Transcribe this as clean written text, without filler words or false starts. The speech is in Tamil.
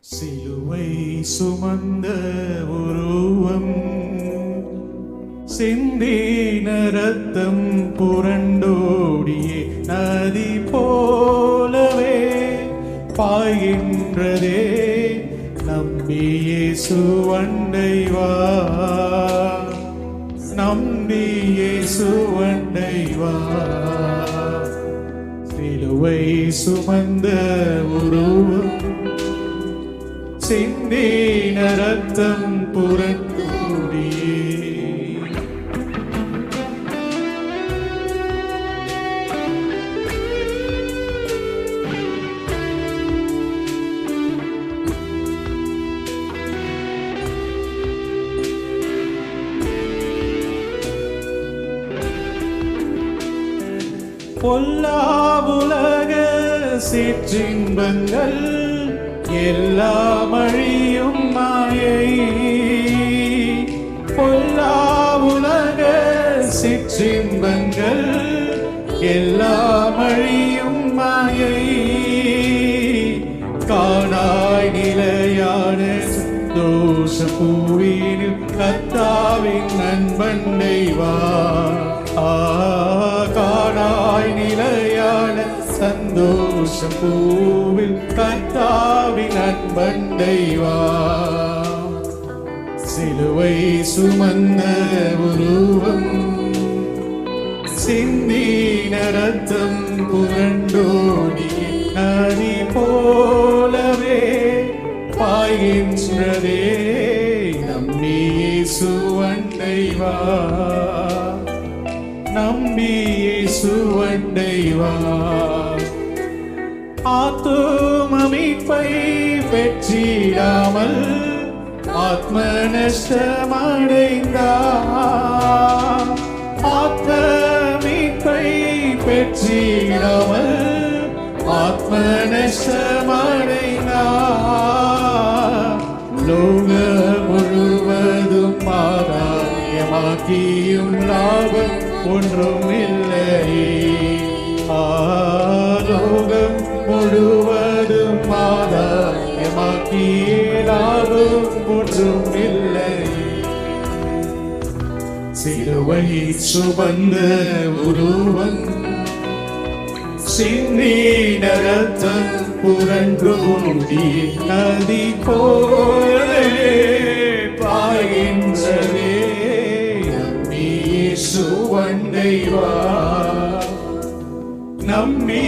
சிலுவை சுமந்த உருவம் சிந்தின ரத்தம் புரண்டோடியே நதி போலவே பாய்கின்றதே. நம்பியே சுவண்டை வா, நம்பியே சுவண்டை வா. சிலுவை சுமந்த உருவம் சிந்தின ரத்தம் புரண்டோடியே. பொல்லாவுலக சிற்றின்பங்கள் எல்லாம் அழியும் மாயை. பொல்லாவுலக சிற்றின்பங்கள் எல்லாம் அழியும் மாயை. காணாய் நிலையான சந்தோஷ பூவினில் கர்த்தாவின் நண்பண்டை வா. காணாய் நிலையான சந்தோஷ பூவில் கர்த்தாவின் நண்பண்டை வா. சிலுவை சுமந்த உருவம் சிந்தின ரத்தம் புரண்டோடி நதி போலவே பாய்கின்றதே. நம்பி இயேசுவண்டை வா, நம்பி இயேசுவண்டை வா. ஆத்தும மீட்பை பெற்றிடாமல் ஆத்ம நஷ்டமடைந்தார். ஆத்ம மீட்பை பெற்றிடாமல் ஆத்ம நஷ்டமடைந்தார். லோகம் முழுவதும் ஆதாயமாக்கியும் லாபம் ஒன்றும் இல்லை. லோகம் முழுவதும் ஆதாயமாக்கிய லாபம் ஒன்றும் இல்லை. சிலுவை சுமந்த உருவம் சிந்தின ரத்தம் புரண்டோடி நதி போலவே பாய்கின்றதே. நம்பி இயேசுவண்டை வா, நம்பி